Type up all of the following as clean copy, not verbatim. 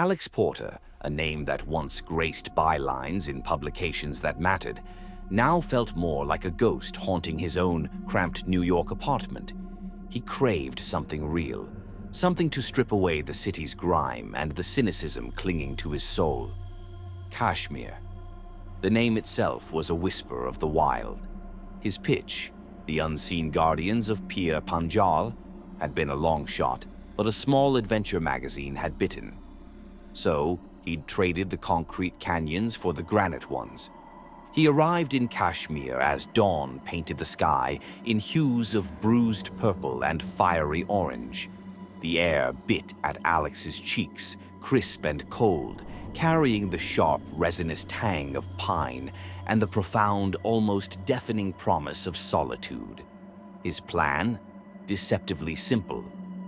Alex Porter, a name that once graced bylines in publications that mattered, now felt more like a ghost haunting his own cramped New York apartment. He craved something real, something to strip away the city's grime and the cynicism clinging to his soul. Kashmir. The name itself was a whisper of the wild. His pitch, the unseen guardians of Pir Panjal, had been a long shot, but a small adventure magazine had bitten. So he'd traded the concrete canyons for the granite ones. He arrived in Kashmir as dawn painted the sky in hues of bruised purple and fiery orange. The air bit at Alex's cheeks, crisp and cold, carrying the sharp, resinous tang of pine and the profound, almost deafening promise of solitude. His plan? Deceptively simple.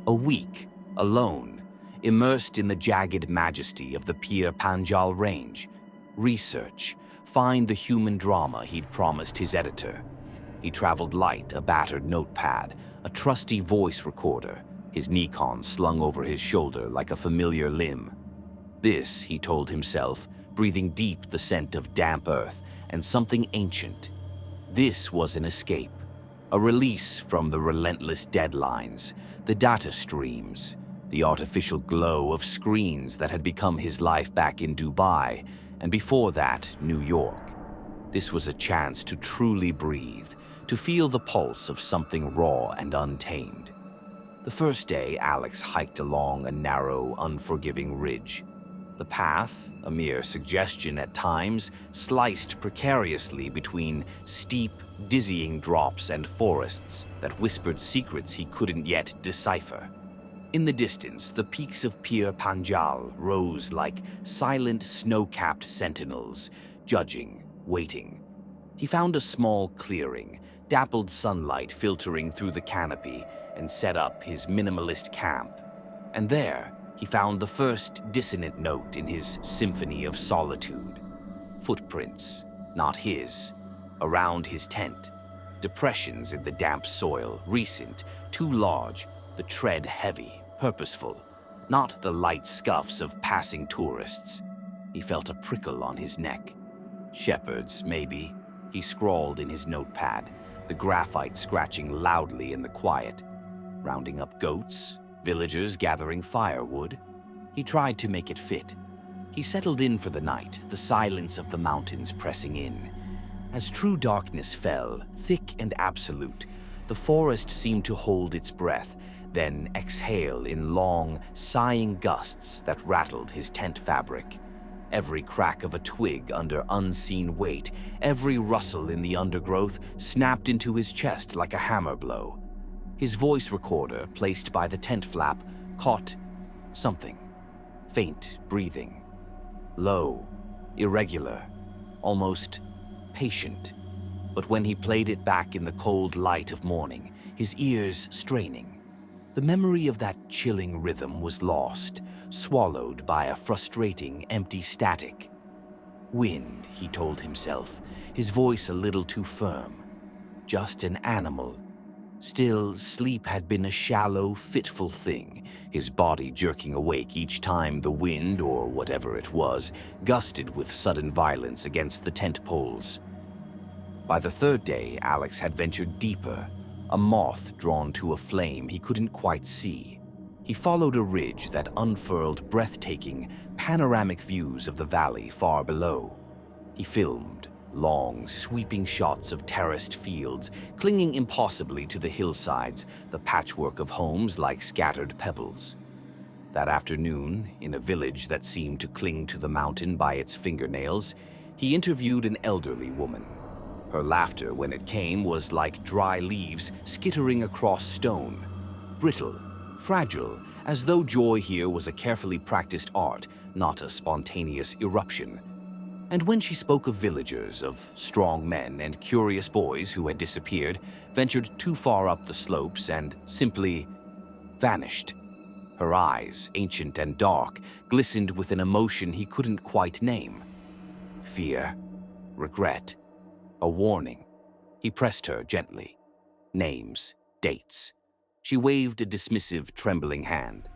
A week, alone, immersed in the jagged majesty of the Pir Panjal Range. Research. Find the human drama he'd promised his editor. He traveled light, a battered notepad, a trusty voice recorder, his Nikon slung over his shoulder like a familiar limb. This, he told himself, breathing deep the scent of damp earth and something ancient. This was an escape, a release from the relentless deadlines, the data streams, the artificial glow of screens that had become his life back in Dubai, and before that, New York. This was a chance to truly breathe, to feel the pulse of something raw and untamed. The first day, Alex hiked along a narrow, unforgiving ridge. The path, a mere suggestion at times, sliced precariously between steep, dizzying drops and forests that whispered secrets he couldn't yet decipher. In the distance, the peaks of Pir Panjal rose like silent, snow-capped sentinels, judging, waiting. He found a small clearing, dappled sunlight filtering through the canopy, and set up his minimalist camp. And there, he found the first dissonant note in his symphony of solitude. Footprints, not his, around his tent. Depressions in the damp soil, recent, too large, the tread heavy, purposeful, not the light scuffs of passing tourists. He felt a prickle on his neck. Shepherds, maybe, he scrawled in his notepad, the graphite scratching loudly in the quiet. Rounding up goats, villagers gathering firewood. He tried to make it fit. He settled in for the night, the silence of the mountains pressing in. As true darkness fell, thick and absolute, the forest seemed to hold its breath, then exhale in long, sighing gusts that rattled his tent fabric. Every crack of a twig under unseen weight, every rustle in the undergrowth snapped into his chest like a hammer blow. His voice recorder, placed by the tent flap, caught something. Faint breathing. Low, irregular, almost patient. But when he played it back in the cold light of morning, his ears straining, the memory of that chilling rhythm was lost, swallowed by a frustrating, empty static. Wind, he told himself, his voice a little too firm. Just an animal. Still, sleep had been a shallow, fitful thing, his body jerking awake each time the wind, or whatever it was, gusted with sudden violence against the tent poles. By the third day, Alex had ventured deeper, a moth drawn to a flame he couldn't quite see. He followed a ridge that unfurled breathtaking, panoramic views of the valley far below. He filmed long, sweeping shots of terraced fields, clinging impossibly to the hillsides, the patchwork of homes like scattered pebbles. That afternoon, in a village that seemed to cling to the mountain by its fingernails, he interviewed an elderly woman. Her laughter, when it came, was like dry leaves skittering across stone, brittle, fragile, as though joy here was a carefully practiced art, not a spontaneous eruption. And when she spoke of villagers, of strong men and curious boys who had disappeared, ventured too far up the slopes, and simply vanished. Her eyes, ancient and dark, glistened with an emotion he couldn't quite name. Fear, regret, a warning. He pressed her gently. Names, dates. She waved a dismissive, trembling hand.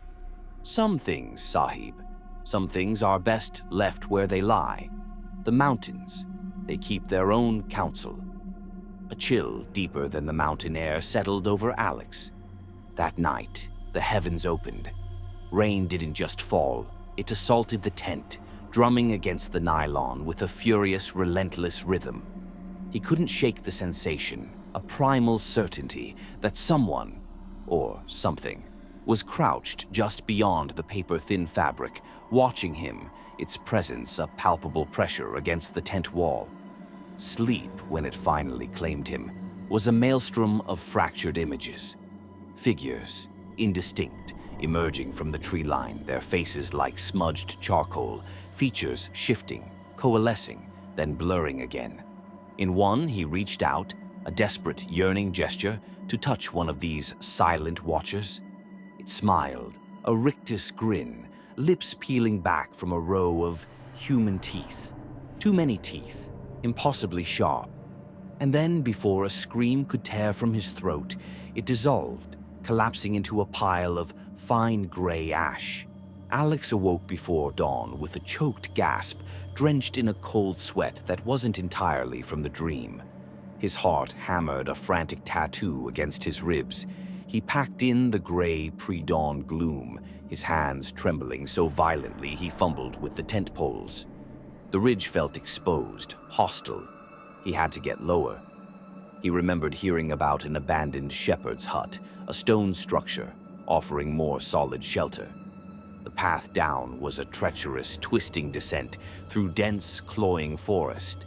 Some things, Sahib. Some things are best left where they lie. The mountains, they keep their own counsel. A chill deeper than the mountain air settled over Alex. That night, the heavens opened. Rain didn't just fall, it assaulted the tent, drumming against the nylon with a furious, relentless rhythm. He couldn't shake the sensation, a primal certainty that someone, or something, was crouched just beyond the paper-thin fabric, watching him, its presence a palpable pressure against the tent wall. Sleep, when it finally claimed him, was a maelstrom of fractured images. Figures, indistinct, emerging from the tree line, their faces like smudged charcoal, features shifting, coalescing, then blurring again. In one, he reached out, a desperate, yearning gesture, to touch one of these silent watchers. It smiled, a rictus grin, lips peeling back from a row of human teeth. Too many teeth, impossibly sharp. And then, before a scream could tear from his throat, it dissolved, collapsing into a pile of fine gray ash. Alex awoke before dawn with a choked gasp, drenched in a cold sweat that wasn't entirely from the dream. His heart hammered a frantic tattoo against his ribs. He packed in the gray pre-dawn gloom, his hands trembling so violently he fumbled with the tent poles. The ridge felt exposed, hostile. He had to get lower. He remembered hearing about an abandoned shepherd's hut, a stone structure, offering more solid shelter. The path down was a treacherous, twisting descent through dense, cloying forest.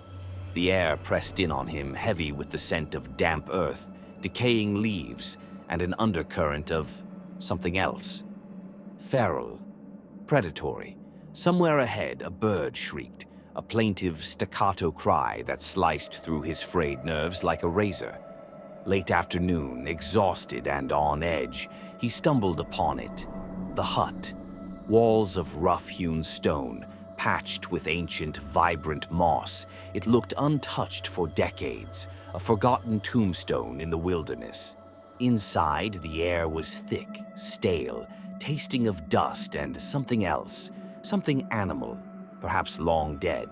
The air pressed in on him, heavy with the scent of damp earth, decaying leaves, and an undercurrent of something else. Feral, predatory. Somewhere ahead, a bird shrieked, a plaintive staccato cry that sliced through his frayed nerves like a razor. Late afternoon, exhausted and on edge, he stumbled upon it. The hut. Walls of rough-hewn stone, patched with ancient, vibrant moss. It looked untouched for decades, a forgotten tombstone in the wilderness. Inside, the air was thick, stale, tasting of dust and something else, something animal, perhaps long dead.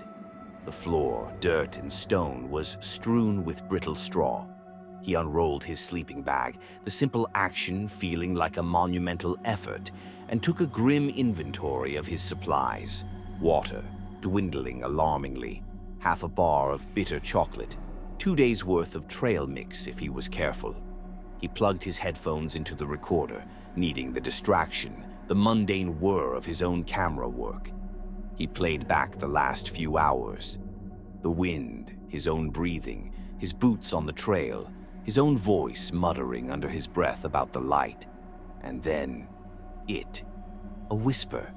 The floor, dirt and stone, was strewn with brittle straw. He unrolled his sleeping bag, the simple action feeling like a monumental effort, and took a grim inventory of his supplies. Water, dwindling alarmingly, half a bar of bitter chocolate, 2 days' worth of trail mix if he was careful. He plugged his headphones into the recorder, needing the distraction, the mundane whir of his own camera work. He played back the last few hours. The wind, his own breathing, his boots on the trail, his own voice muttering under his breath about the light. And then, it. A whisper.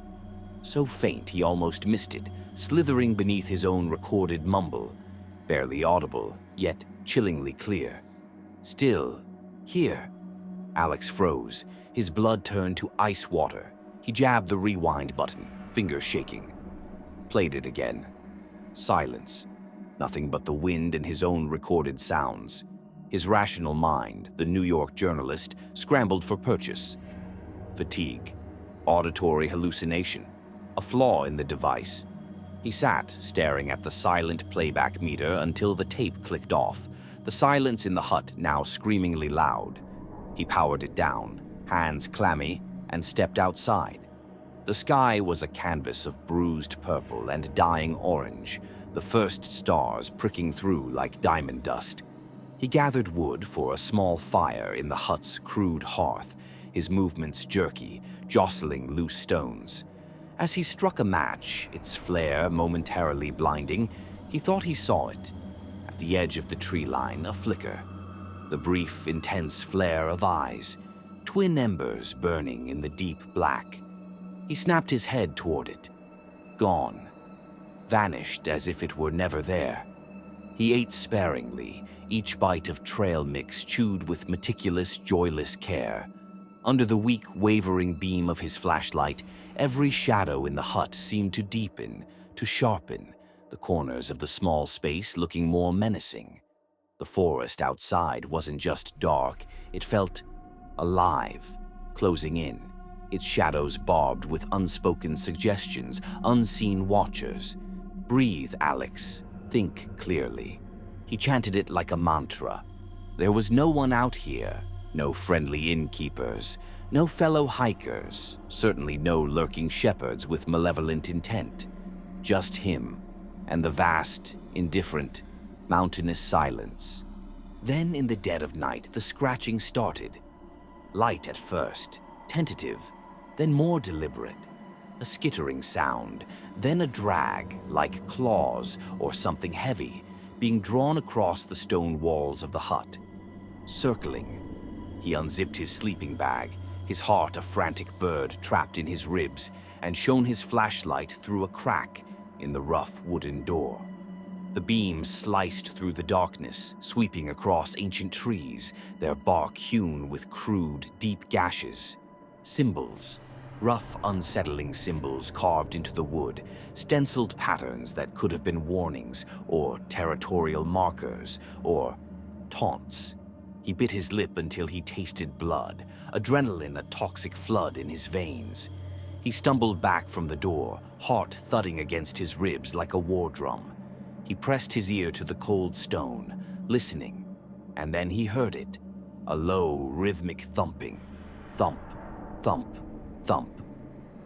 So faint he almost missed it, slithering beneath his own recorded mumble. Barely audible, yet chillingly clear. Still, here. Alex froze. His blood turned to ice water. He jabbed the rewind button, fingers shaking. Played it again. Silence. Nothing but the wind and his own recorded sounds. His rational mind, the New York journalist, scrambled for purchase. Fatigue. Auditory hallucination. A flaw in the device. He sat, staring at the silent playback meter until the tape clicked off, the silence in the hut now screamingly loud. He powered it down, hands clammy, and stepped outside. The sky was a canvas of bruised purple and dying orange, the first stars pricking through like diamond dust. He gathered wood for a small fire in the hut's crude hearth, his movements jerky, jostling loose stones. As he struck a match, its flare momentarily blinding, he thought he saw it. At the edge of the tree line, a flicker. The brief, intense flare of eyes, twin embers burning in the deep black. He snapped his head toward it. Gone. Vanished as if it were never there. He ate sparingly, each bite of trail mix chewed with meticulous, joyless care. Under the weak, wavering beam of his flashlight, every shadow in the hut seemed to deepen, to sharpen, the corners of the small space looking more menacing. The forest outside wasn't just dark, it felt alive, closing in, its shadows barbed with unspoken suggestions, unseen watchers. "Breathe, Alex. Think clearly." He chanted it like a mantra. There was no one out here, no friendly innkeepers, no fellow hikers, certainly no lurking shepherds with malevolent intent. Just him and the vast, indifferent, mountainous silence. Then in the dead of night, the scratching started. Light at first, tentative, then more deliberate. A skittering sound, then a drag, like claws or something heavy, being drawn across the stone walls of the hut. Circling. He unzipped his sleeping bag, his heart a frantic bird trapped in his ribs, and shone his flashlight through a crack in the rough wooden door. The beam sliced through the darkness, sweeping across ancient trees, their bark hewn with crude, deep gashes. Symbols. Rough, unsettling symbols carved into the wood, stenciled patterns that could have been warnings, or territorial markers, or taunts. He bit his lip until he tasted blood, adrenaline a toxic flood in his veins. He stumbled back from the door, heart thudding against his ribs like a war drum. He pressed his ear to the cold stone, listening, and then he heard it, a low, rhythmic thumping. Thump, thump, thump,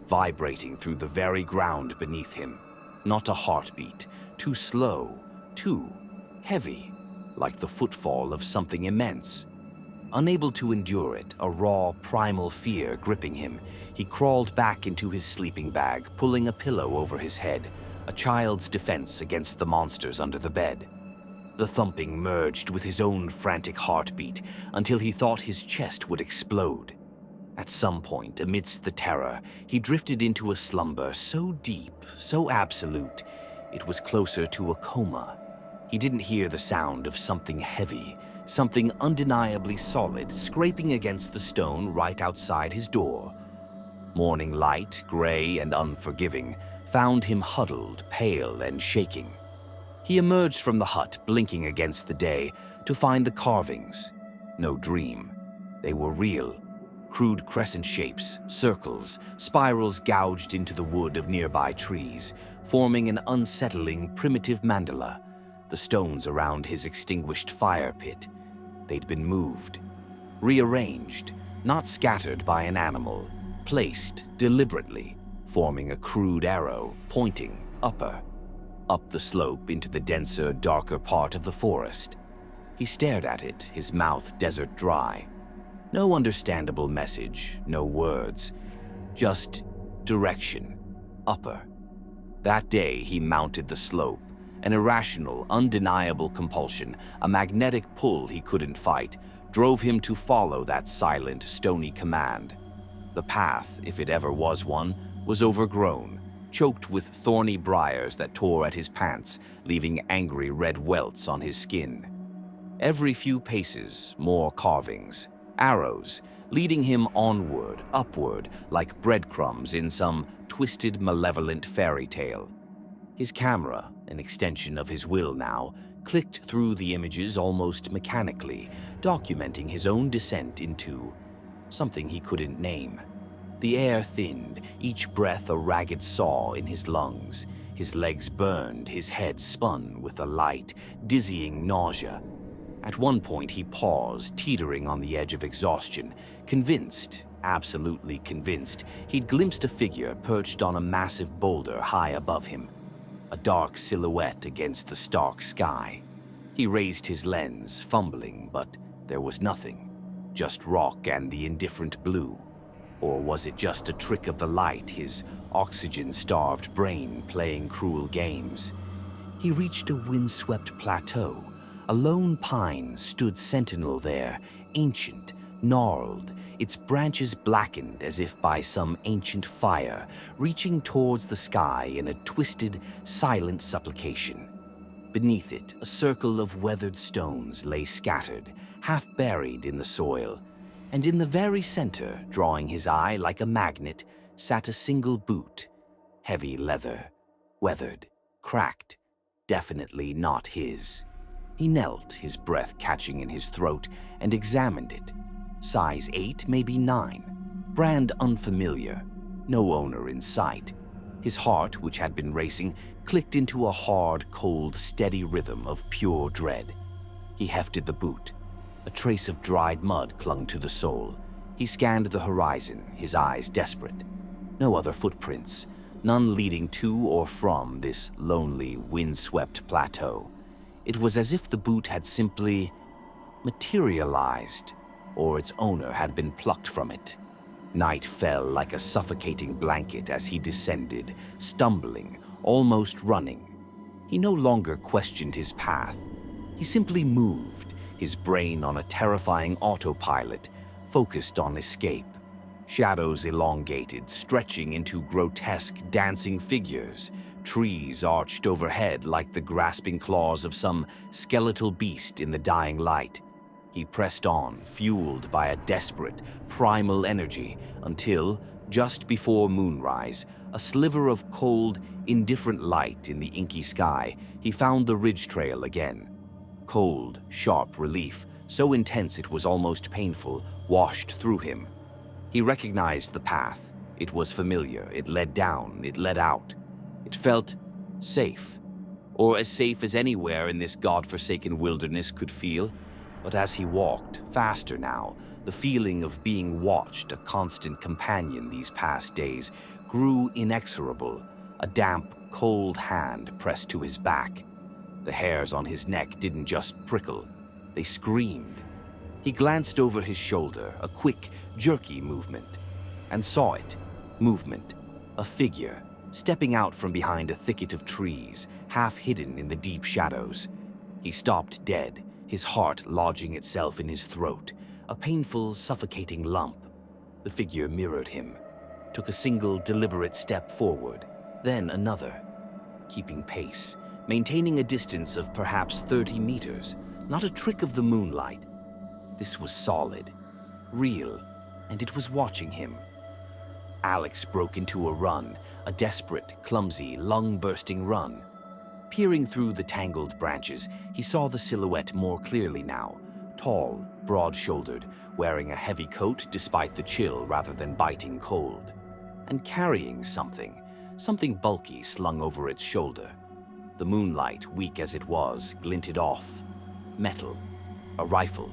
vibrating through the very ground beneath him. Not a heartbeat, too slow, too heavy, like the footfall of something immense. Unable to endure it, a raw, primal fear gripping him, he crawled back into his sleeping bag, pulling a pillow over his head, a child's defense against the monsters under the bed. The thumping merged with his own frantic heartbeat until he thought his chest would explode. At some point, amidst the terror, he drifted into a slumber so deep, so absolute, it was closer to a coma. He didn't hear the sound of something heavy, something undeniably solid, scraping against the stone right outside his door. Morning light, gray and unforgiving, found him huddled, pale and shaking. He emerged from the hut, blinking against the day, to find the carvings. No dream. They were real. Crude crescent shapes, circles, spirals gouged into the wood of nearby trees, forming an unsettling, primitive mandala. The stones around his extinguished fire pit. They'd been moved, rearranged, not scattered by an animal, placed deliberately, forming a crude arrow pointing upper, up the slope into the denser, darker part of the forest. He stared at it, his mouth desert dry. No understandable message, no words, just direction, upper. That day he mounted the slope, an irrational, undeniable compulsion, a magnetic pull he couldn't fight, drove him to follow that silent, stony command. The path, if it ever was one, was overgrown, choked with thorny briars that tore at his pants, leaving angry red welts on his skin. Every few paces, more carvings, arrows, leading him onward, upward, like breadcrumbs in some twisted, malevolent fairy tale. His camera, an extension of his will now, clicked through the images almost mechanically, documenting his own descent into something he couldn't name. The air thinned, each breath a ragged saw in his lungs. His legs burned, his head spun with a light, dizzying nausea. At one point he paused, teetering on the edge of exhaustion, convinced, absolutely convinced, he'd glimpsed a figure perched on a massive boulder high above him, a dark silhouette against the stark sky. He raised his lens, fumbling, but there was nothing, just rock and the indifferent blue. Or was it just a trick of the light, his oxygen-starved brain playing cruel games? He reached a windswept plateau. A lone pine stood sentinel there, ancient, gnarled, its branches blackened as if by some ancient fire, reaching towards the sky in a twisted, silent supplication. Beneath it, a circle of weathered stones lay scattered, half buried in the soil, and in the very center, drawing his eye like a magnet, sat a single boot, heavy leather, weathered, cracked, definitely not his. He knelt, his breath catching in his throat, and examined it. Size 8, maybe 9. brand unfamiliar, no owner in sight. His heart, which had been racing, clicked into a hard, cold, steady rhythm of pure dread. He hefted the boot. A trace of dried mud clung to the sole. He scanned the horizon, his eyes desperate. No other footprints, none leading to or from this lonely, windswept plateau. It was as if the boot had simply materialized, or its owner had been plucked from it. Night fell like a suffocating blanket as he descended, stumbling, almost running. He no longer questioned his path. He simply moved, his brain on a terrifying autopilot, focused on escape. Shadows elongated, stretching into grotesque dancing figures. Trees arched overhead like the grasping claws of some skeletal beast in the dying light. He pressed on, fueled by a desperate, primal energy, until, just before moonrise, a sliver of cold, indifferent light in the inky sky, he found the ridge trail again. Cold, sharp relief, so intense it was almost painful, washed through him. He recognized the path. It was familiar. It led down. It led out. It felt safe, or as safe as anywhere in this godforsaken wilderness could feel. But as he walked, faster now, the feeling of being watched, a constant companion these past days, grew inexorable. A damp, cold hand pressed to his back. The hairs on his neck didn't just prickle, they screamed. He glanced over his shoulder, a quick, jerky movement, and saw it. Movement. A figure, stepping out from behind a thicket of trees, half hidden in the deep shadows. He stopped dead, his heart lodging itself in his throat, a painful, suffocating lump. The figure mirrored him, took a single, deliberate step forward, then another, keeping pace, maintaining a distance of perhaps 30 meters, not a trick of the moonlight. This was solid, real, and it was watching him. Alex broke into a run, a desperate, clumsy, lung-bursting run. Peering through the tangled branches, he saw the silhouette more clearly now, tall, broad-shouldered, wearing a heavy coat despite the chill rather than biting cold, and carrying something bulky slung over its shoulder. The moonlight, weak as it was, glinted off. Metal, a rifle,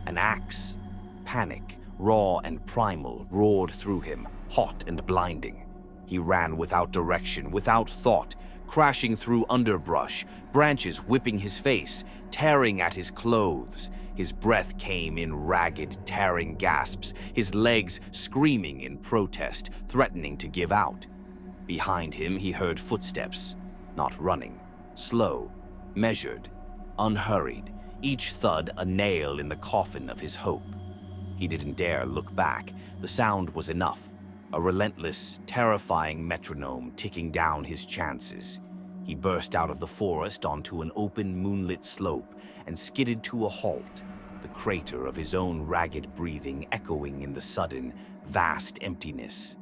an axe. Panic, raw and primal, roared through him, hot and blinding. He ran without direction, without thought, crashing through underbrush, branches whipping his face, tearing at his clothes. His breath came in ragged, tearing gasps, his legs screaming in protest, threatening to give out. Behind him, he heard footsteps, not running, slow, measured, unhurried, each thud a nail in the coffin of his hope. He didn't dare look back. The sound was enough, a relentless, terrifying metronome ticking down his chances. He burst out of the forest onto an open, moonlit slope and skidded to a halt, the crater of his own ragged breathing echoing in the sudden, vast emptiness.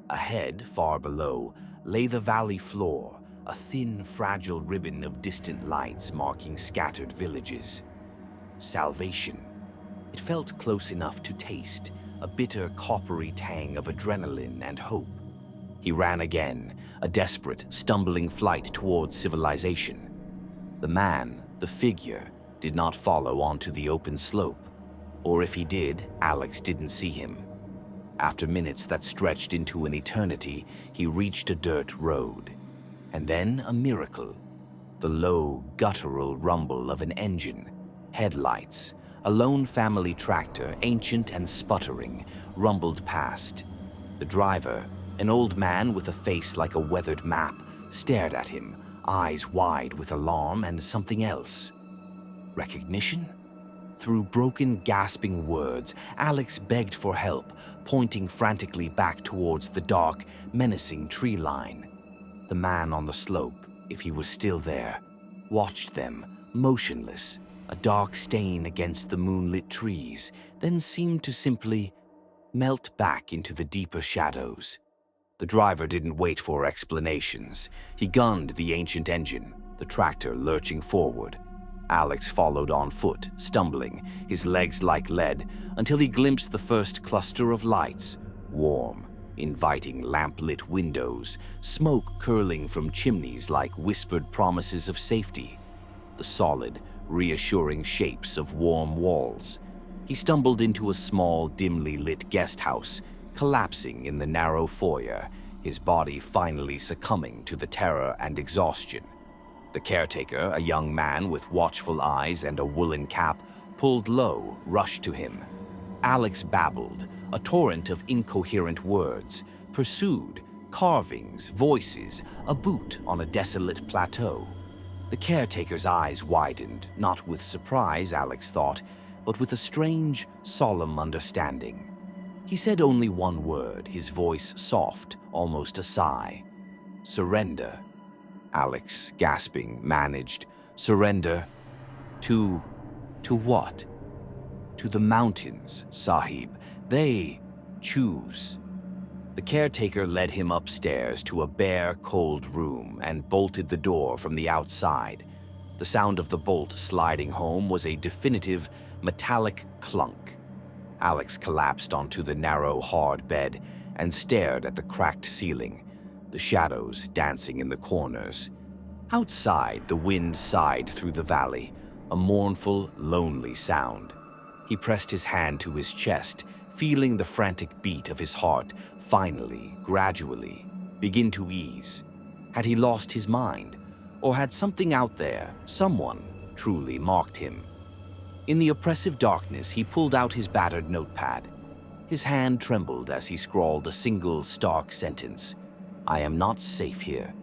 Ahead, far below, lay the valley floor, a thin, fragile ribbon of distant lights marking scattered villages. Salvation. It felt close enough to taste, a bitter, coppery tang of adrenaline and hope. He ran again, a desperate, stumbling flight towards civilization. The man, the figure, did not follow onto the open slope, or if he did, Alex didn't see him. After minutes that stretched into an eternity, he reached a dirt road. And then a miracle. The low, guttural rumble of an engine, headlights, a lone family tractor, ancient and sputtering, rumbled past. The driver, an old man with a face like a weathered map, stared at him, eyes wide with alarm and something else. Recognition? Through broken, gasping words, Alex begged for help, pointing frantically back towards the dark, menacing tree line. The man on the slope, if he was still there, watched them, motionless, a dark stain against the moonlit trees, then seemed to simply melt back into the deeper shadows. The driver didn't wait for explanations. He gunned the ancient engine, the tractor lurching forward. Alex followed on foot, stumbling, his legs like lead, until he glimpsed the first cluster of lights, warm, inviting lamp-lit windows, smoke curling from chimneys like whispered promises of safety, the solid, reassuring shapes of warm walls. He stumbled into a small, dimly lit guest house, collapsing in the narrow foyer, his body finally succumbing to the terror and exhaustion. The caretaker, a young man with watchful eyes and a woolen cap, pulled low, rushed to him. Alex babbled, a torrent of incoherent words, pursued, carvings, voices, a boot on a desolate plateau. The caretaker's eyes widened, not with surprise, Alex thought, but with a strange, solemn understanding. He said only one word, his voice soft, almost a sigh. "Surrender." Alex, gasping, managed. "Surrender? To what?" "To the mountains, Sahib. They choose." The caretaker led him upstairs to a bare, cold room and bolted the door from the outside. The sound of the bolt sliding home was a definitive, metallic clunk. Alex collapsed onto the narrow, hard bed and stared at the cracked ceiling, the shadows dancing in the corners. Outside, the wind sighed through the valley, a mournful, lonely sound. He pressed his hand to his chest, feeling the frantic beat of his heart finally, gradually, begin to ease. Had he lost his mind? Or had something out there, someone, truly marked him? In the oppressive darkness, he pulled out his battered notepad. His hand trembled as he scrawled a single stark sentence. "I am not safe here."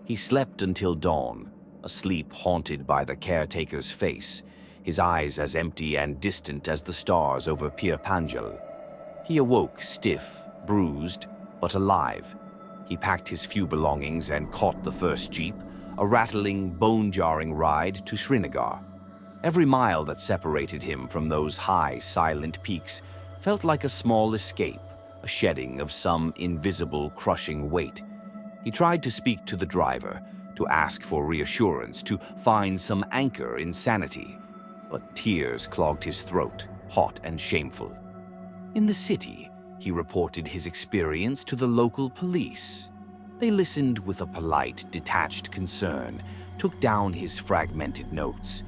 He slept until dawn, a sleep haunted by the caretaker's face, his eyes as empty and distant as the stars over Pir Panjal. He awoke stiff, bruised, but alive. He packed his few belongings and caught the first jeep, a rattling, bone-jarring ride to Srinagar. Every mile that separated him from those high, silent peaks felt like a small escape, a shedding of some invisible, crushing weight. He tried to speak to the driver, to ask for reassurance, to find some anchor in sanity, but tears clogged his throat, hot and shameful. In the city, he reported his experience to the local police. They listened with a polite, detached concern, took down his fragmented notes,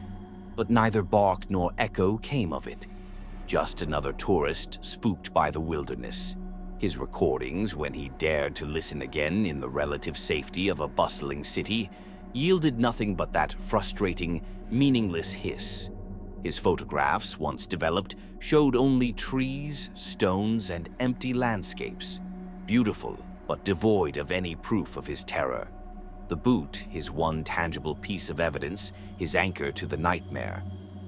but neither bark nor echo came of it. Just another tourist spooked by the wilderness. His recordings, when he dared to listen again in the relative safety of a bustling city, yielded nothing but that frustrating, meaningless hiss. His photographs, once developed, showed only trees, stones, and empty landscapes. Beautiful, but devoid of any proof of his terror. The boot, his one tangible piece of evidence, his anchor to the nightmare,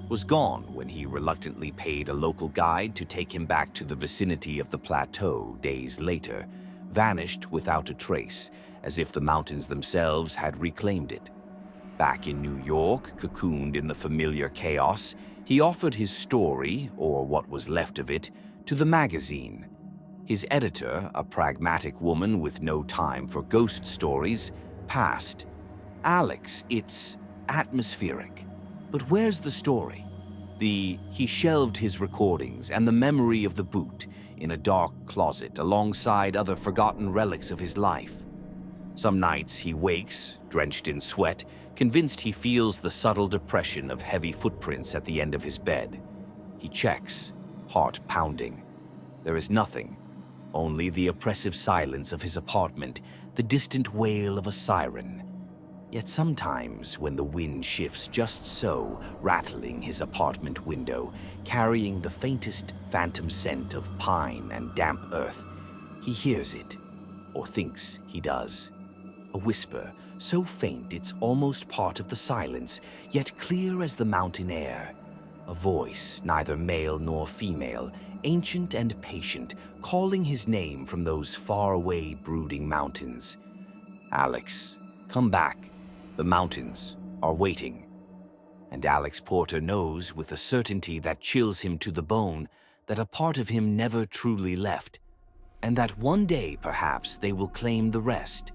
was gone when he reluctantly paid a local guide to take him back to the vicinity of the plateau days later, vanished without a trace, as if the mountains themselves had reclaimed it. Back in New York, cocooned in the familiar chaos, he offered his story, or what was left of it, to the magazine. His editor, a pragmatic woman with no time for ghost stories, passed. "Alex, it's atmospheric. But where's the story?" He shelved his recordings and the memory of the boot in a dark closet alongside other forgotten relics of his life. Some nights he wakes, drenched in sweat, convinced he feels the subtle depression of heavy footprints at the end of his bed. He checks, heart pounding. There is nothing, only the oppressive silence of his apartment, the distant wail of a siren. Yet sometimes, when the wind shifts just so, rattling his apartment window, carrying the faintest phantom scent of pine and damp earth, he hears it, or thinks he does. A whisper, so faint it's almost part of the silence, yet clear as the mountain air. A voice, neither male nor female, ancient and patient, calling his name from those faraway, brooding mountains. "Alex, come back. The mountains are waiting." And Alex Porter knows with a certainty that chills him to the bone that a part of him never truly left, and that one day perhaps they will claim the rest.